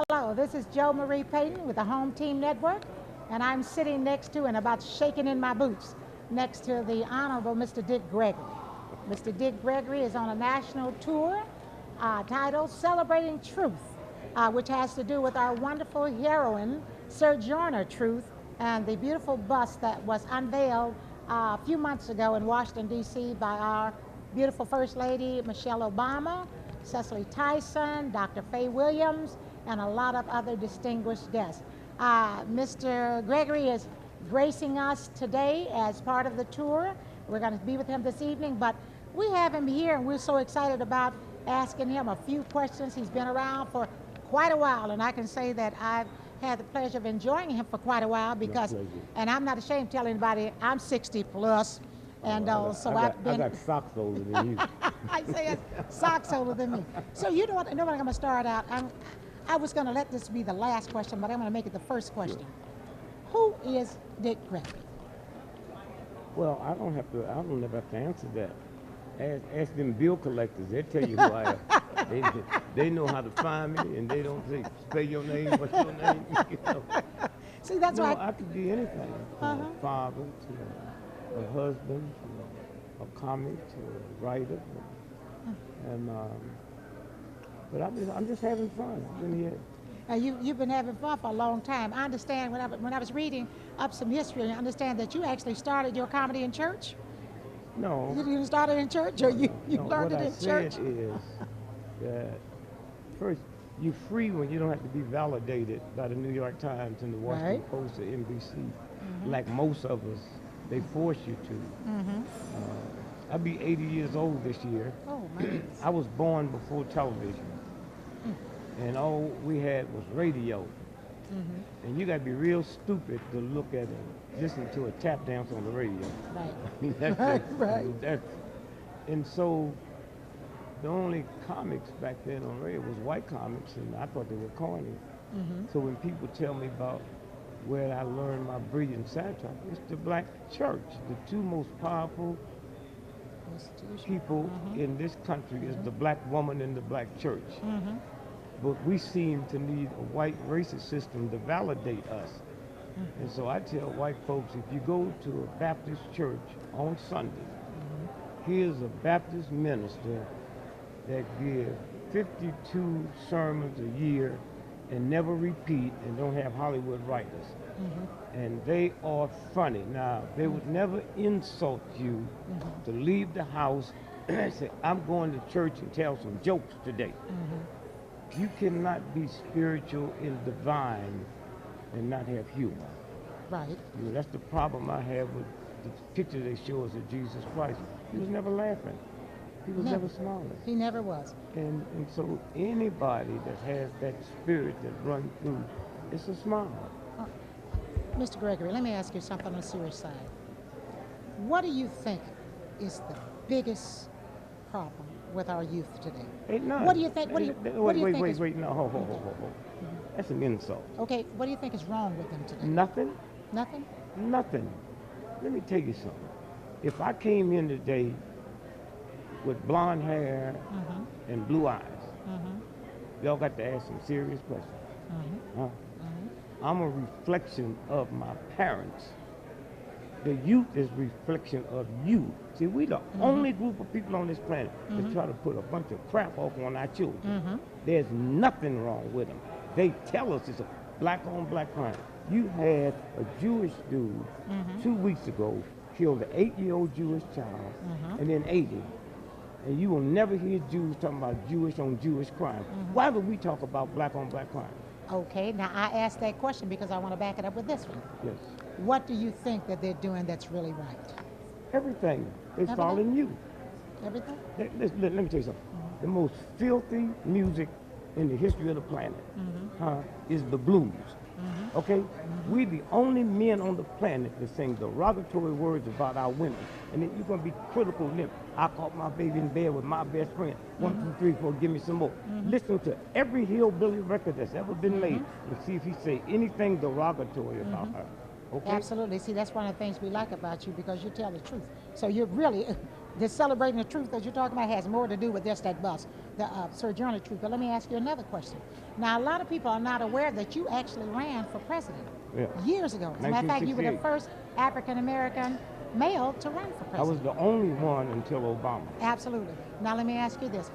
Hello, this is Joe Marie Payton with the Home Team Network, and I'm sitting next to and about shaking in my boots next to the Honorable Mr. Dick Gregory. Mr. Dick Gregory is on a national tour titled Celebrating Truth, which has to do with our wonderful heroine, Sojourner Truth, and the beautiful bust that was unveiled a few months ago in Washington, D.C. by our beautiful First Lady, Michelle Obama, Cecily Tyson, Dr. Faye Williams, and a lot of other distinguished guests. Mr. Gregory is gracing us today as part of the tour. We're going to be with him this evening, but we have him here, and we're so excited about asking him a few questions. He's been around for quite a while, and I can say that I've had the pleasure of enjoying him for quite a while because, and I'm not ashamed to tell anybody, I'm 60 plus. And I got socks older than you. I say it's socks older than me. So you know what I'm going to start out. I was going to let this be the last question, but I'm going to make it the first question. Sure. Who is Dick Gregory? Well, I don't never have to answer that. Ask them bill collectors. They'll tell you who I am. They know how to find me, and they don't say, spell your name, what's your name? You know. See, that's why I could be anything. From a father to a husband, to a comic, to a writer. And but I'm just having fun. I've been here. You've been having fun for a long time. I understand when I was reading up some history, I understand that you actually started your comedy in church. No. You started in church, or you learned it in church? What I said is that first, you're free when you don't have to be validated by the New York Times and the Washington Post or NBC, like most of us. They force you to. I'll be 80 years old this year. Oh, my goodness. I was born before television. And all we had was radio. And you got to be real stupid to look at and listen to a tap dance on the radio. Right. I mean, that's, and so the only comics back then on radio was white comics, and I thought they were corny. So when people tell me about where I learned my brilliant satire, it's the black church. The two most powerful people in this country is the black woman and the black church. But we seem to need a white racist system to validate us. And so I tell white folks, if you go to a Baptist church on Sunday, here's a Baptist minister that gives 52 sermons a year and never repeat and don't have Hollywood writers. And they are funny. Now, they would never insult you to leave the house and say, I'm going to church and tell some jokes today. You cannot be spiritual and divine and not have humor. Right. You know, that's the problem I have with the picture they show us of Jesus Christ. He was never laughing. He was never smiling. He never was. And so anybody that has that spirit that runs through, it's a smile. Mr. Gregory, let me ask you something on a serious side. What do you think is the biggest problem with our youth today? Ain't none. What do you think? Wait, no, hold. That's an insult. Okay, what do you think is wrong with them today? Nothing. Nothing? Nothing. Let me tell you something. If I came in today with blonde hair and blue eyes, y'all got to ask some serious questions. I'm a reflection of my parents. The youth is reflection of you. See, we the only group of people on this planet that try to put a bunch of crap off on our children. There's nothing wrong with them. They tell us it's a black on black crime. You had a Jewish dude 2 weeks ago killed an 8-year-old Jewish child and then 80. And you will never hear Jews talking about Jewish on Jewish crime. Why would we talk about black on black crime? Okay, now I asked that question because I want to back it up with this one. Yes. What do you think that they're doing that's really right? Everything. They're following you. Everything? Let me tell you something. The most filthy music in the history of the planet is the blues. Okay? We're the only men on the planet that sing derogatory words about our women. And then you're going to be critical of them. I caught my baby in bed with my best friend. 1, 2, 3, 4, give me some more. Listen to every hillbilly record that's ever been made and see if he say anything derogatory about her. Okay? Absolutely. See, that's one of the things we like about you because you tell the truth. So you're really this celebrating the truth that you're talking about has more to do with just that bus, the Sojourner Truth. But let me ask you another question. Now, a lot of people are not aware that you actually ran for president years ago. As a matter of fact, you were the 1968. first African-American male to run for I was president. the only one until Obama. Absolutely. Now, let me ask you this.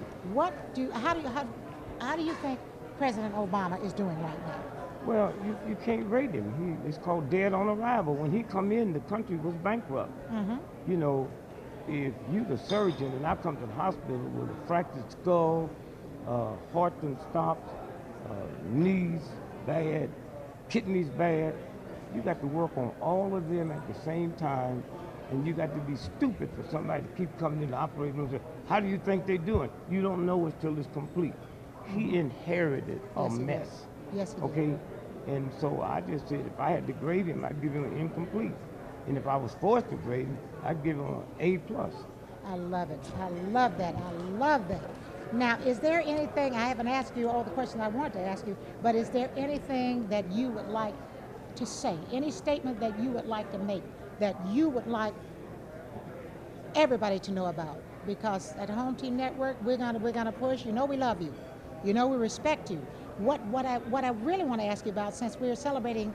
How do you think President Obama is doing right now? Well, you can't rate him. It's called dead on arrival. When he come in, the country was bankrupt. Mm-hmm. You know, if you the surgeon and I come to the hospital with a fractured skull, heart done stopped, knees bad, kidneys bad, you got to work on all of them at the same time, and you got to be stupid for somebody to keep coming in the operating room and say, how do you think they're doing? You don't know it till it's complete. He inherited a Yes, he mess. did. Yes, he did. Okay? And so I just said, if I had to grade him, I'd give him an incomplete. And if I was forced to grade him, I'd give him an A+. I love it. I love that. I love that. Now, is there anything, I haven't asked you all the questions I wanted to ask you, but is there anything that you would like to say, any statement that you would like to make, that you would like everybody to know about? Because at Home Team Network, we're gonna push. You know we love you. You know we respect you. What I really want to ask you about, since we're celebrating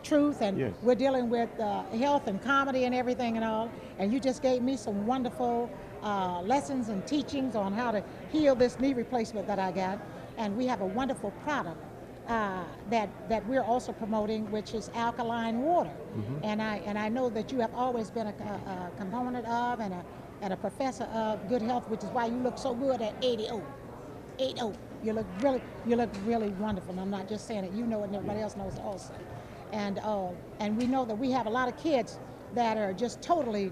truth and Yes. we're dealing with health and comedy and everything and all, and you just gave me some wonderful lessons and teachings on how to heal this knee replacement that I got, and we have a wonderful product that we're also promoting, which is alkaline water. Mm-hmm. And I know that you have always been a component of and a professor of good health, which is why you look so good at 80. You look really wonderful. And I'm not just saying it, you know it and everybody else knows it also. And we know that we have a lot of kids that are just totally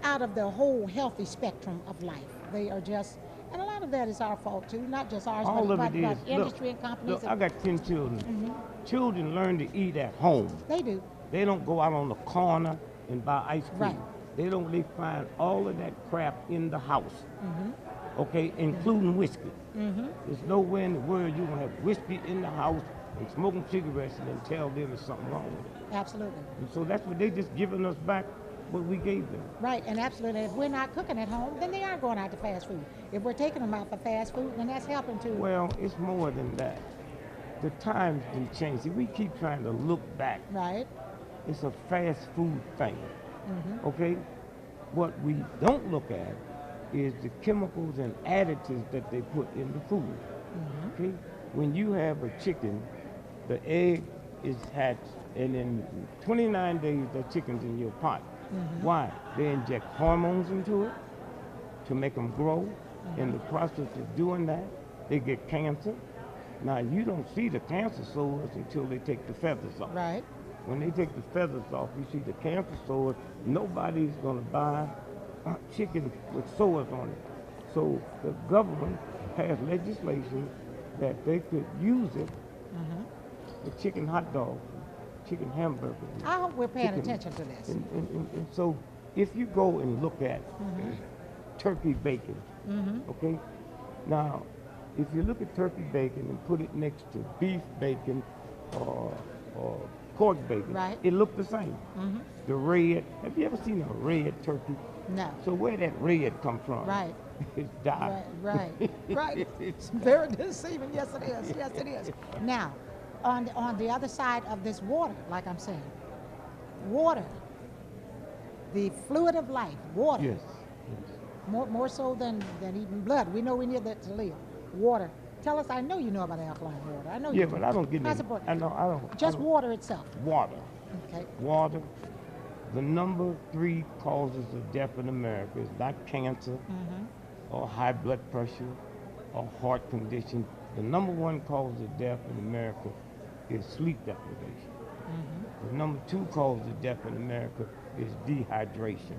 out of the whole healthy spectrum of life. They are just, and a lot of that is our fault too, not just ours, All but of it is. industry and companies. Look, I got 10 children. Mhm. Children learn to eat at home. They do. They don't go out on the corner and buy ice cream. Right. They find all of that crap in the house. Mhm. Okay, including whiskey. Mhm. There's nowhere in the world you're gonna have whiskey in the house and smoking cigarettes and then tell them there's something wrong with it. Absolutely. And so that's what they just giving us back what we gave them. Right, and absolutely. If we're not cooking at home, then they are going out to fast food. If we're taking them out for fast food, then that's helping to. Well, it's more than that. The times can change. See, we keep trying to look back. Right. It's a fast food thing. Mhm. Okay? What we don't look at is the chemicals and additives that they put in the food. Mhm. Okay? When you have a chicken, the egg is hatched, and in 29 days, that chicken's in your pot. Mhm. Why? They inject hormones into it to make them grow. In the process of doing that, they get cancer. Now, you don't see the cancer sores until they take the feathers off. Right. When they take the feathers off, you see the cancer sores. Nobody's going to buy chicken with sores on it. So the government passed legislation that they could use it Mhm. for chicken hot dogs, chicken hamburgers. I hope we're paying chicken- attention to this. And so if you go and look at turkey bacon, Mhm. okay? Now, if you look at turkey bacon and put it next to beef bacon or pork bacon, Right. it looked the same. Mhm. The red, have you ever seen a red turkey? No. So where that red come from? Right. It's dyed. Right. It's very deceiving. Yes, it is. Yes, it is. Now, on the other side of this water, like I'm saying, water, the fluid of life, water, Yes. more so than even blood. We know we need that to live. Water. Tell us. I know you know about alkaline water. I know you Yeah, do. but I don't get How's it. it work? I know, I don't. Just I don't- water itself. Water. Okay. Water. The number 3 causes of death in America is not cancer Mm-hmm. or high blood pressure or heart condition. The number 1 cause of death in America is sleep deprivation. Mm-hmm. The number 2 cause of death in America is dehydration.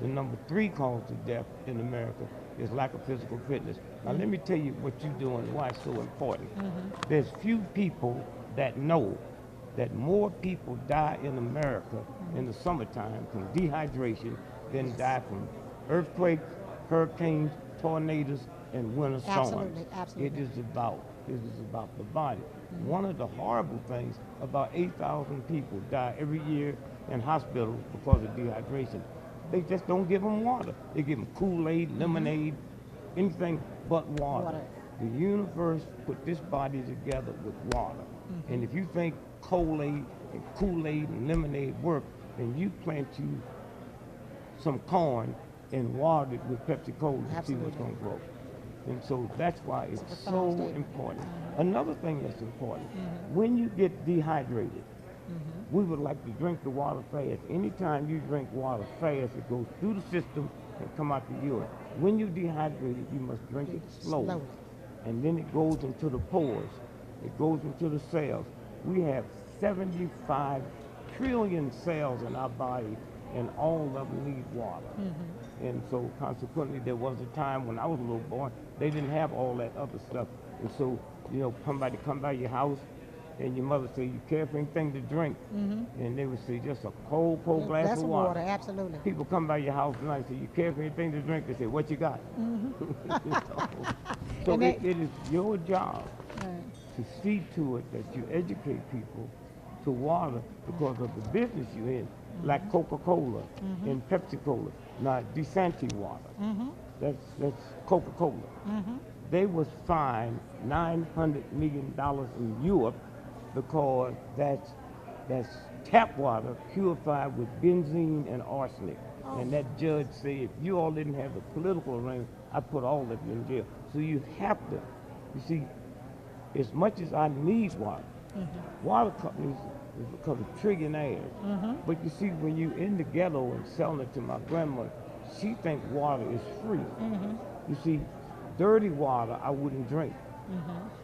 The number 3 cause of death in America is lack of physical fitness. Now let me tell you what you're doing and why it's so important. Mm-hmm. There's few people that know that more people die in America in the summertime from dehydration than die from earthquakes, hurricanes, tornadoes, and winter storms. Absolutely, absolutely. It is about the body. One of the horrible things, about 8,000 people die every year in hospitals because of dehydration. They just don't give them water. They give them Kool-Aid, lemonade, anything but water. The universe put this body together with water. And if you think Kool-Aid and Kool-Aid and lemonade work, then you plant you some corn and water it with Pepsi-Cola to see what's going to grow. And so that's why it's so important. Another thing that's important, when you get dehydrated, we would like to drink the water fast. Anytime you drink water fast, it goes through the system and come out the urine. When you're dehydrated, you must drink it slowly. And then it goes into the pores. It goes into the cells. We have 75 trillion cells in our body, and all of them need water. And so consequently, there was a time when I was a little boy, they didn't have all that other stuff. And so, you know, somebody come by your house, and your mother say, you care for anything to drink? And they would say, just a cold glass of water. Absolutely. People come by your house and I say, you care for anything to drink? They say, what you got? So it is your job to see to it that you educate people to water because of the business you're in, like Coca-Cola and Pepsi-Cola. Now, DeSanti water, that's Coca-Cola. They was fined $900 million in Europe because that's tap water purified with benzene and arsenic. And that judge said, if you all didn't have the political arrangement, I'd put all of you in jail. So you have to, you see, as much as I need water, water companies is become trillionaires. But you see, when you in the ghetto and selling it to my grandmother, she think water is free. You see, dirty water I wouldn't drink.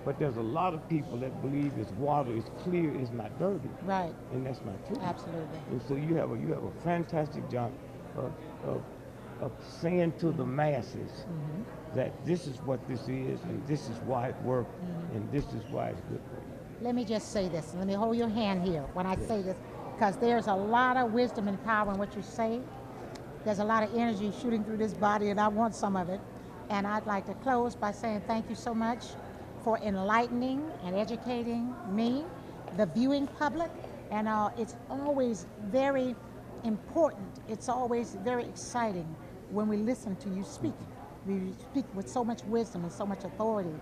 But there's a lot of people that believe this water is clear, is not dirty. Right. And that's not true. Absolutely. And so you have a fantastic job of saying to the masses that this is what this is, and this is why it worked, and this is why it's good for you. Let me just say this. Let me hold your hand here when I say this, because there's a lot of wisdom and power in what you say. There's a lot of energy shooting through this body, and I want some of it. And I'd like to close by saying thank you so much for enlightening and educating me, the viewing public. And it's always very important. It's always very exciting when we listen to you speak. We speak with so much wisdom and so much authority.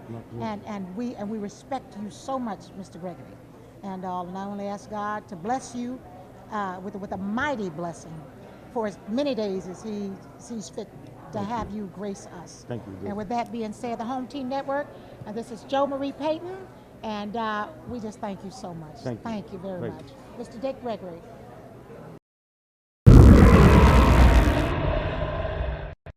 And we respect you so much, Mr. Gregory. And I'll not only ask God to bless you with a mighty blessing for as many days as he sees fit to have you grace us. Thank you. And with that being said, the Home Team Network, and this is Jo Marie Payton, and we just thank you so much. Thank you very much. Mr. Dick Gregory.